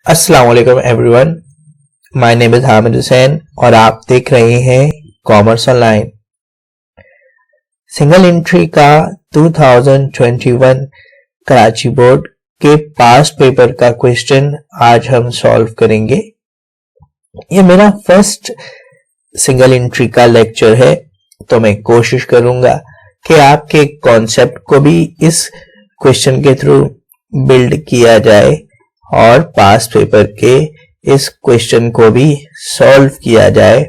अस्सलाम वालेकुम everyone, my name is Hamid Hussain और आप देख रहे हैं कॉमर्स ऑनलाइन। सिंगल एंट्री का 2021 कराची बोर्ड के पास पेपर का क्वेश्चन आज हम सॉल्व करेंगे। ये मेरा फर्स्ट सिंगल एंट्री का लेक्चर है, तो मैं कोशिश करूंगा कि आपके कॉन्सेप्ट को भी इस क्वेश्चन के थ्रू बिल्ड किया जाए और पास पेपर के इस क्वेश्चन को भी सॉल्व किया जाए,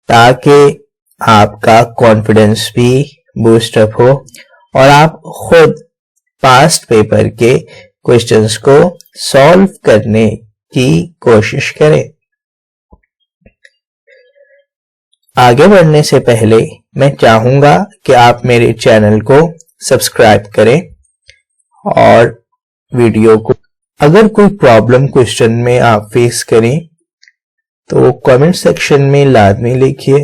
ताकि आपका कॉन्फिडेंस भी बूस्ट अप हो और आप खुद पास्ट पेपर के क्वेश्चंस को सॉल्व करने की कोशिश करें। आगे बढ़ने से पहले मैं चाहूंगा कि आप मेरे चैनल को सब्सक्राइब करें और वीडियो को, अगर कोई प्रॉब्लम क्वेश्चन में आप फेस करें तो कमेंट सेक्शन में लाजमी लिखिए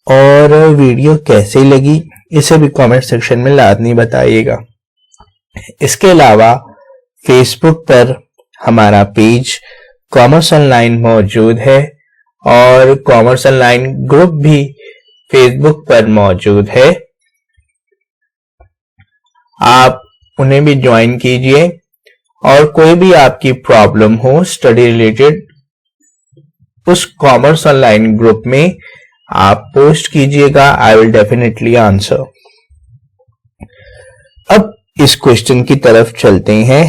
और वीडियो कैसे लगी इसे भी कमेंट सेक्शन में लाजमी बताइएगा। इसके अलावा फेसबुक पर हमारा पेज कॉमर्स ऑनलाइन मौजूद है और कॉमर्स ऑनलाइन ग्रुप भी फेसबुक पर मौजूद है, आप उन्हें भी ज्वाइन कीजिए और कोई भी आपकी प्रॉब्लम हो स्टडी रिलेटेड उस कॉमर्स ऑनलाइन ग्रुप में आप पोस्ट कीजिएगा, आई विल डेफिनेटली आंसर। अब इस क्वेश्चन की तरफ चलते हैं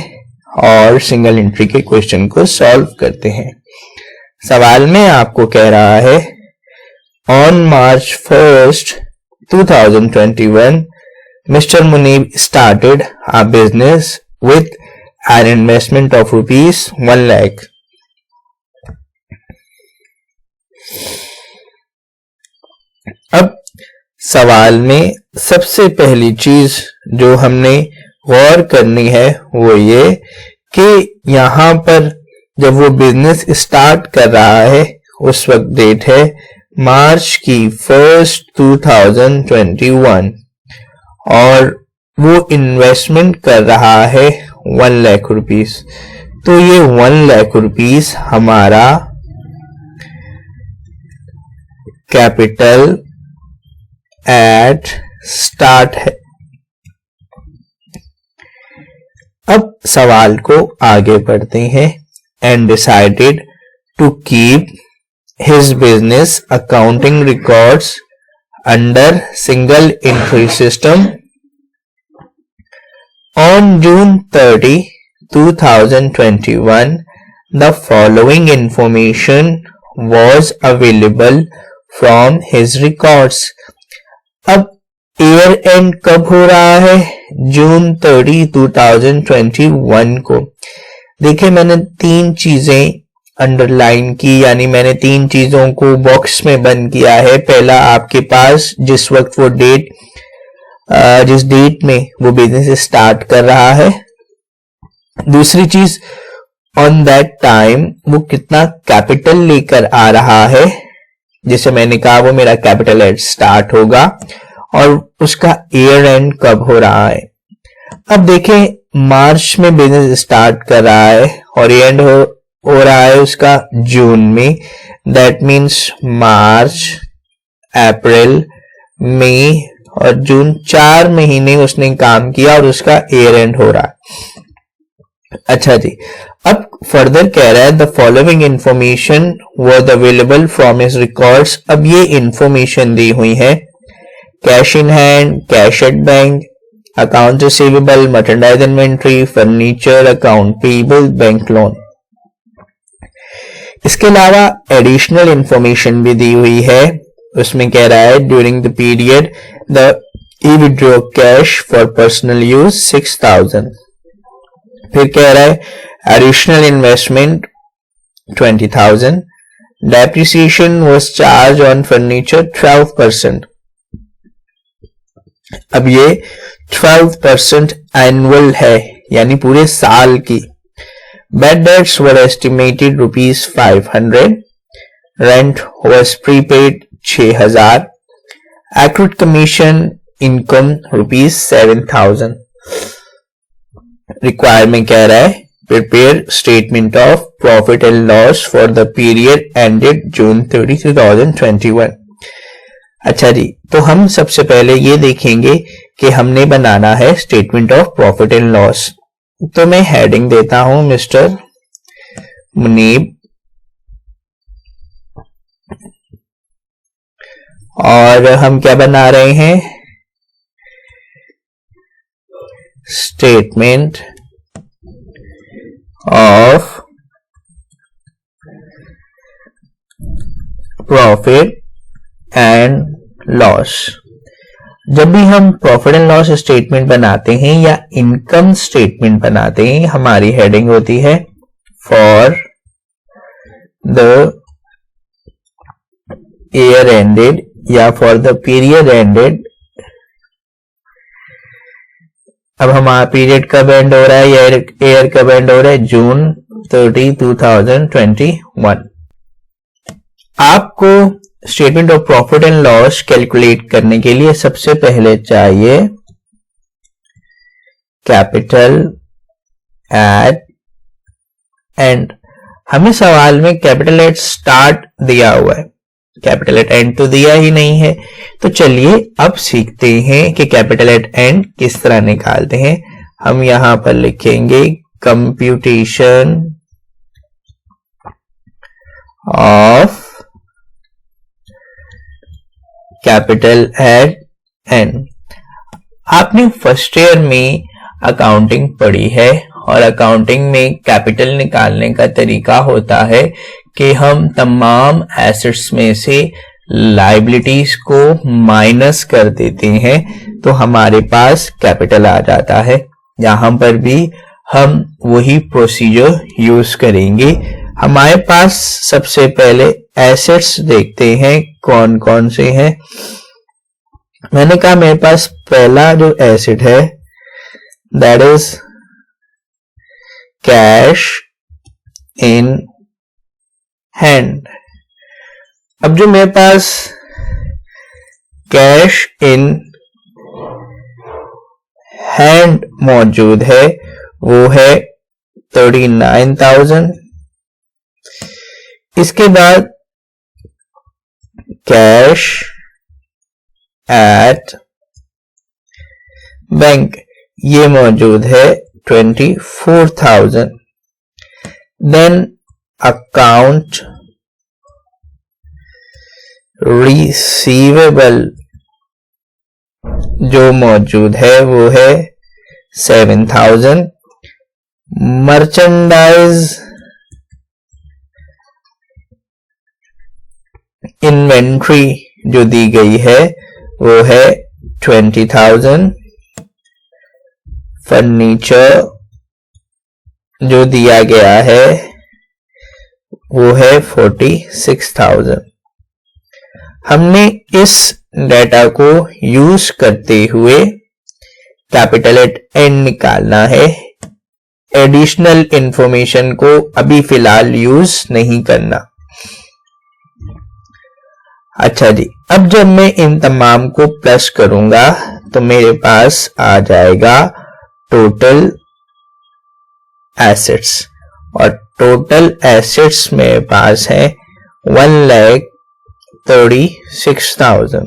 और सिंगल एंट्री के क्वेश्चन को सॉल्व करते हैं। सवाल में आपको कह रहा है on March 1st, 2021 Mr. Munib started a business with an investment of rupees 1 lakh. अब सवाल में सबसे पहली चीज जो हमने गौर करनी है वो ये कि यहाँ पर जब वो बिजनेस स्टार्ट कर रहा है उस वक्त डेट है मार्च की 1st, 2021 और वो इन्वेस्टमेंट कर रहा है 1 लाख रुपीस। तो ये 1 लाख रुपीस हमारा कैपिटल एट स्टार्ट है। अब सवाल को आगे बढ़ते हैं। And decided to keep his business accounting records under single entry system on June 30, 2021 the following information was available from his records। अब ईयर एंड कब हो रहा है? जून 30, 2021 को। देखिए मैंने तीन चीजें अंडरलाइन की, यानी मैंने तीन चीजों को बॉक्स में बंद किया है। पहला, आपके पास जिस वक्त वो डेट जिस डेट में वो बिजनेस स्टार्ट कर रहा है। दूसरी चीज, ऑन दैट टाइम वो कितना कैपिटल लेकर आ रहा है, जिसे मैंने कहा वो मेरा कैपिटल एट स्टार्ट होगा, और उसका ईयर एंड कब हो रहा है। अब देखें मार्च में बिजनेस स्टार्ट कर रहा है और एंड हो रहा है उसका जून में। दैट मीन्स मार्च, अप्रैल, मई और जून, 4 महीने उसने काम किया और उसका ईयर एंड हो रहा है। अच्छा जी, अब फर्दर कह रहा है the following information was available from his records. अब ये इंफॉर्मेशन दी हुई है, cash in hand, cash at bank, account receivable, merchandise inventory, furniture, account payable, bank loan. इसके अलावा एडिशनल इंफॉर्मेशन भी दी हुई है। उसमें कह रहा है during the period the he withdraw cash for personal use 6000। फिर कह रहा है additional investment 20,000। Depreciation was charge on furniture 12%। अब ये 12% एनुअल है, यानी पूरे साल की। Bad debts were estimated rupees 500. Rent was prepaid 6000. Accrued commission income rupees 7000. Requirement कह रहा है prepare statement of profit and loss for the period ended June 30, 2021. अच्छा जी, तो हम सबसे पहले ये देखेंगे कि हमने बनाना है statement of profit and loss. तो मैं हेडिंग देता हूं मिस्टर मुनीब, और हम क्या बना रहे हैं, statement of profit and loss. जब भी हम प्रॉफिट एंड लॉस स्टेटमेंट बनाते हैं या इनकम स्टेटमेंट बनाते हैं, हमारी हेडिंग होती है फॉर द ईयर एंडेड या फॉर द पीरियड एंडेड। अब हमारा पीरियड कब एंड हो रहा है, ईयर कब एंड हो रहा है, जून 30, 2021। आपको statement of profit and loss calculate करने के लिए सबसे पहले चाहिए कैपिटल एट एंड। हमें सवाल में कैपिटल एट स्टार्ट दिया हुआ है, कैपिटल एट एंड तो दिया ही नहीं है। तो चलिए अब सीखते हैं कि कैपिटल एट एंड किस तरह निकालते हैं। हम यहां पर लिखेंगे computation of capital eight and. आपने फर्स्ट ईयर में अकाउंटिंग पढ़ी है और अकाउंटिंग में कैपिटल निकालने का तरीका होता है कि हम तमाम एसेट्स में से लायबिलिटीज को माइनस कर देते हैं तो हमारे पास कैपिटल आ जाता है। यहां पर भी हम वही प्रोसीजर यूज करेंगे। हमारे पास सबसे पहले एसेट्स देखते हैं कौन कौन से हैं। मैंने कहा मेरे पास पहला जो एसेट है that is cash in hand. अब जो मेरे पास कैश इन हैंड मौजूद है वो है 39,000। इसके बाद कैश एट बैंक ये मौजूद है 24,000। देन अकाउंट रिसीवेबल जो मौजूद है वो है 7,000। मर्चेंडाइज इन्वेंट्री जो दी गई है वो है 20,000। फर्नीचर जो दिया गया है वो है 46,000। हमने इस डेटा को यूज करते हुए कैपिटल एट एंड निकालना है। एडिशनल इंफॉर्मेशन को अभी फिलहाल यूज नहीं करना। अच्छा जी, अब जब मैं इन तमाम को प्लस करूंगा तो मेरे पास आ जाएगा टोटल एसेट्स, और टोटल एसेट्स मेरे पास है 1,36,000।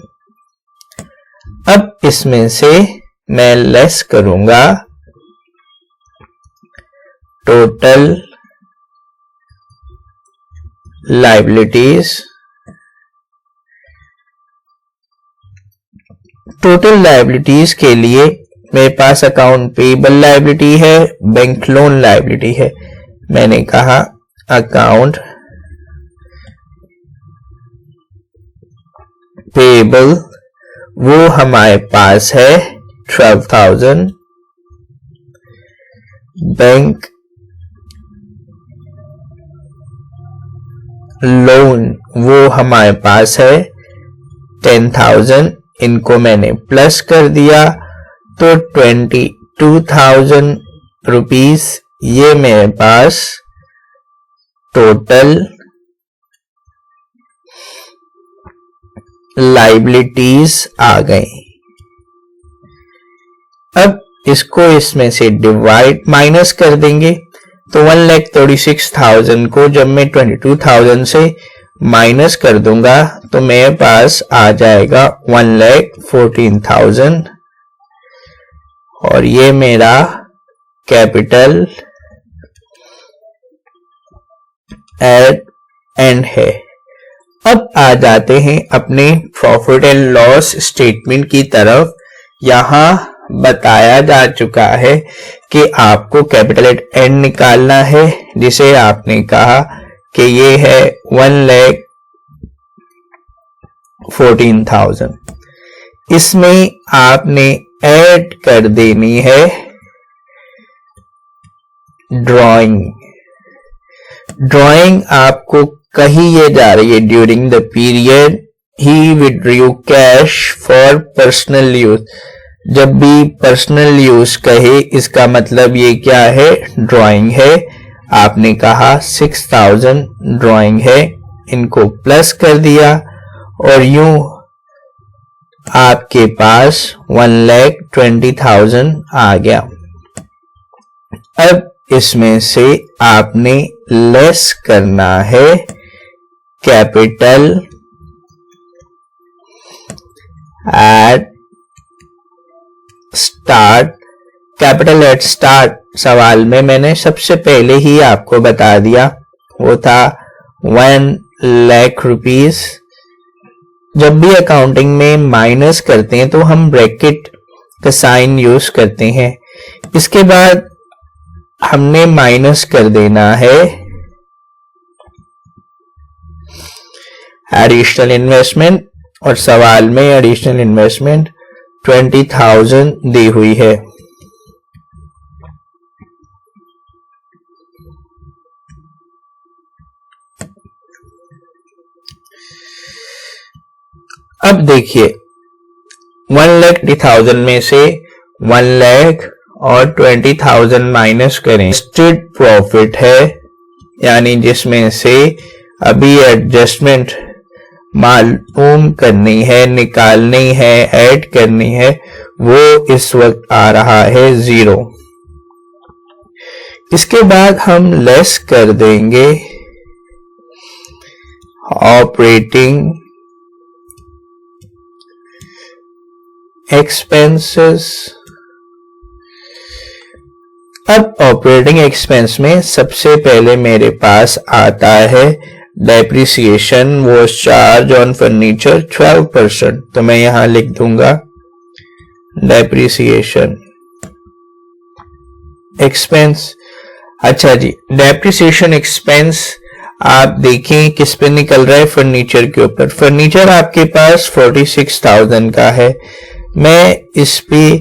अब इसमें से मैं लेस करूंगा टोटल लायबिलिटीज। टोटल लायबिलिटीज के लिए मेरे पास अकाउंट पेबल लायबिलिटी है, बैंक लोन लायबिलिटी है। मैंने कहा अकाउंट पेबल वो हमारे पास है 12,000। बैंक लोन वो हमारे पास है 10,000। इनको मैंने प्लस कर दिया तो 22,000 रुपीस ये मेरे पास टोटल लायबिलिटीज आ गई। अब इसको इसमें से डिवाइड माइनस कर देंगे। तो 1,36,000 को जब मैं 22,000 से माइनस कर दूंगा तो मेरे पास आ जाएगा 1,14,000 और ये मेरा कैपिटल एट एंड है। अब आ जाते हैं अपने प्रॉफिट एंड लॉस स्टेटमेंट की तरफ। यहां बताया जा चुका है कि आपको कैपिटल एट एंड निकालना है, जिसे आपने कहा कि ये है 1,14,000। इसमें आपने ऐड कर देनी है ड्राइंग आपको कही ये जा रही है during the period he withdrew cash for personal use. जब भी पर्सनल यूज कहे इसका मतलब ये क्या है, ड्राइंग है। आपने कहा 6,000 ड्राइंग है, इनको प्लस कर दिया और यूं आपके पास 1,20,000 आ गया। अब इसमें से आपने लेस करना है capital at start. Capital at start सवाल में मैंने सबसे पहले ही आपको बता दिया, वो था 1,00,000 रुपीज। जब भी अकाउंटिंग में माइनस करते हैं तो हम ब्रैकेट का साइन यूज करते हैं। इसके बाद हमने माइनस कर देना है एडिशनल इन्वेस्टमेंट, और सवाल में एडिशनल इन्वेस्टमेंट 20,000 दी हुई है। अब देखिए 1,20,000 में से 1,00,000 और 20,000 माइनस करें, स्टेट प्रॉफिट है, यानी जिसमें से अभी एडजस्टमेंट मालूम करनी है, निकालनी है, ऐड करनी है, वो इस वक्त आ रहा है 0। इसके बाद हम लेस कर देंगे ऑपरेटिंग एक्सपेंसेस। अब ऑपरेटिंग एक्सपेंस में सबसे पहले मेरे पास आता है depreciation was charge on furniture 12%, तो मैं यहां लिख दूंगा डेप्रिसिएशन एक्सपेंस। अच्छा जी, डेप्रिसिएशन एक्सपेंस आप देखें किस पे निकल रहा है, फर्नीचर के ऊपर। फर्नीचर आपके पास 46,000 का है, मैं इस पे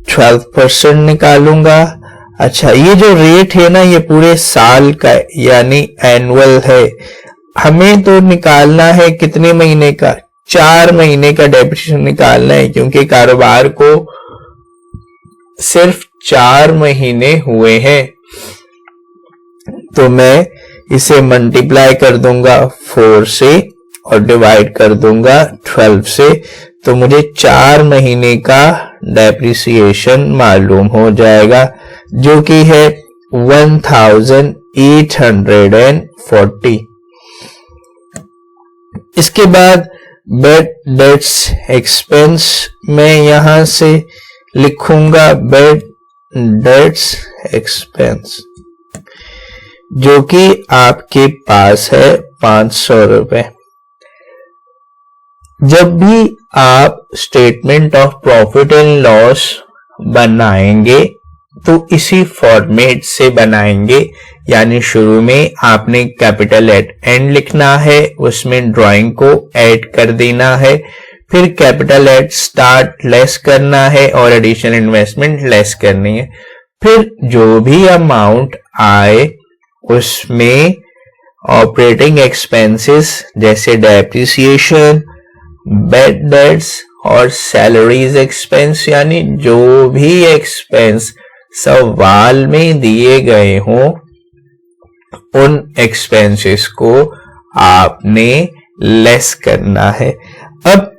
12% निकालूंगा। अच्छा, ये जो रेट है ना, ये पूरे साल का यानी एनुअल है। हमें तो निकालना है कितने महीने का, 4 महीने का डेप्रिसिएशन निकालना है, क्योंकि कारोबार को सिर्फ 4 महीने हुए हैं। तो मैं इसे मल्टीप्लाई कर दूंगा 4 से और डिवाइड कर दूंगा 12 से, तो मुझे 4 महीने का डेप्रिसिएशन मालूम हो जाएगा, जो कि है 1,840। इसके बाद बैड डेट्स एक्सपेंस, मैं यहां से लिखूंगा बैड डेट्स एक्सपेंस, जो कि आपके पास है 500 रुपए। जब भी आप statement of profit and loss बनाएंगे तो इसी फॉर्मेट से बनाएंगे, यानी शुरू में आपने कैपिटल एट एंड लिखना है, उसमें ड्राइंग को ऐड कर देना है, फिर कैपिटल एट स्टार्ट लेस करना है और एडिशनल इन्वेस्टमेंट लेस करनी है। फिर जो भी अमाउंट आए उसमें ऑपरेटिंग एक्सपेंसेस जैसे डेप्रिसिएशन, बैड डेट्स और सैलरीज एक्सपेंस, यानी जो भी एक्सपेंस सवाल में दिए गए हों उन एक्सपेंसेस को आपने लेस करना है। अब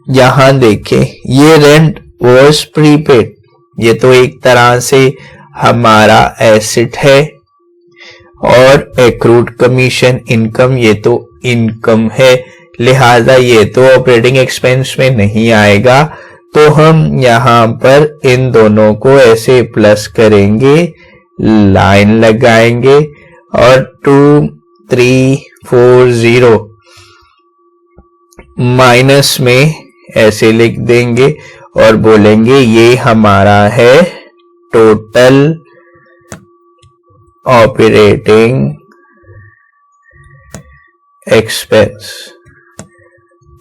यहां देखें, ये रेंट वॉज प्रीपेड, ये तो एक तरह से हमारा एसेट है, और एक्रूड कमीशन इनकम, ये तो इनकम है, लिहाजा ये तो ऑपरेटिंग एक्सपेंस में नहीं आएगा। तो हम यहां पर इन दोनों को ऐसे प्लस करेंगे, लाइन लगाएंगे और 2340 माइनस में ऐसे लिख देंगे और बोलेंगे ये हमारा है टोटल ऑपरेटिंग एक्सपेंस।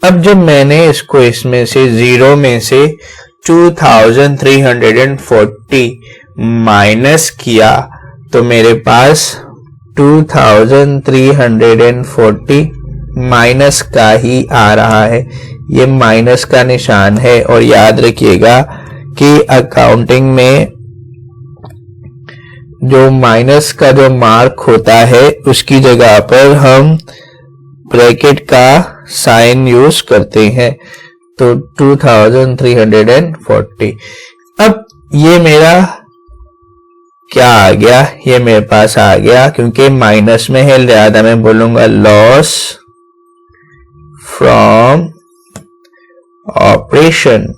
अब जब मैंने इसको इसमें से जीरो में से 2340 माइनस किया तो मेरे पास 2340 माइनस का ही आ रहा है, ये माइनस का निशान है। और याद रखिएगा कि अकाउंटिंग में जो माइनस का जो मार्क होता है उसकी जगह पर हम ब्रैकेट का साइन यूज करते हैं। तो 2340, अब ये मेरा क्या आ गया, ये मेरे पास आ गया क्योंकि माइनस में है, लिहाजा मैं बोलूंगा लॉस फ्रॉम ऑपरेशन।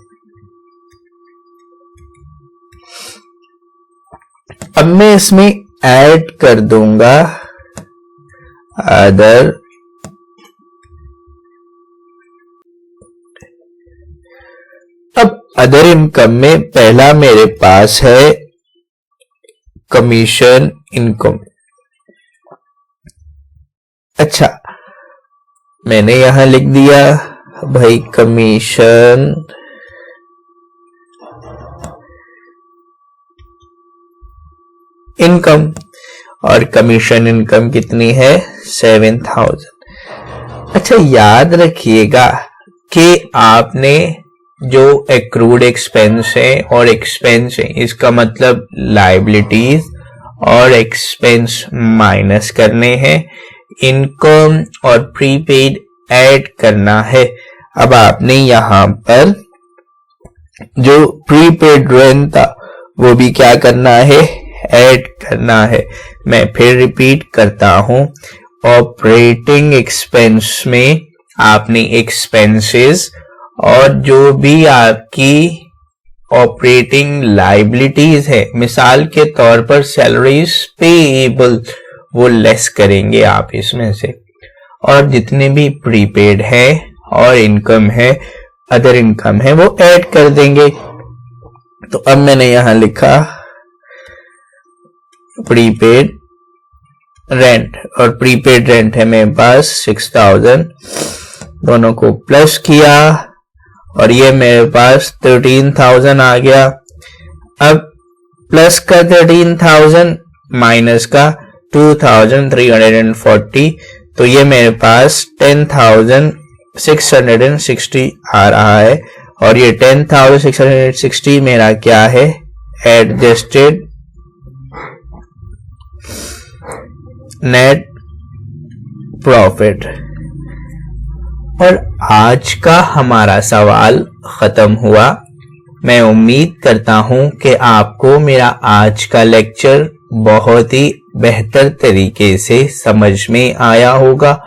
अब मैं इसमें ऐड कर दूंगा अदर, अब अदर इनकम में पहला मेरे पास है कमीशन इनकम। अच्छा, मैंने यहां लिख दिया भाई कमीशन इनकम, और कमीशन इनकम कितनी है 7000। अच्छा, याद रखिएगा कि आपने जो एक्रूड एक्सपेंस है और एक्सपेंस है, इसका मतलब लायबिलिटीज और एक्सपेंस माइनस करने हैं, इनकम और प्रीपेड ऐड करना है। अब आपने यहां पर जो प्रीपेड रेंट था वो भी क्या करना है, ऐड करना है। मैं फिर रिपीट करता हूं, ऑपरेटिंग एक्सपेंस में आपने एक्सपेंसेस और जो भी आपकी ऑपरेटिंग लायबिलिटीज है, मिसाल के तौर पर सैलरीज पेएबल, वो लेस करेंगे आप इसमें से, और जितने भी प्रीपेड है और इनकम है, अदर इनकम है, वो ऐड कर देंगे। तो अब मैंने यहां लिखा प्रीपेड रेंट, और प्रीपेड रेंट है मेरे पास 6000, दोनों को प्लस किया और ये मेरे पास 13000 आ गया। अब प्लस का 13000 माइनस का 2340, तो ये मेरे पास 10660 आ रहा है, और ये 10660 मेरा क्या है, एडजस्टेड नेट प्रॉफिट। और आज का हमारा सवाल खत्म हुआ। मैं उम्मीद करता हूं कि आपको मेरा आज का लेक्चर बहुत ही बेहतर तरीके से समझ में आया होगा।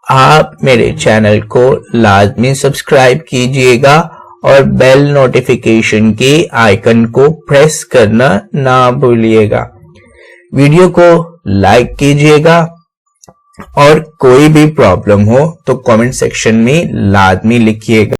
आप मेरे चैनल को लाजमी सब्सक्राइब कीजिएगा और बेल नोटिफिकेशन के आइकन को प्रेस करना ना भूलिएगा। वीडियो को लाइक कीजिएगा और कोई भी प्रॉब्लम हो तो कमेंट सेक्शन में लाजमी लिखिएगा।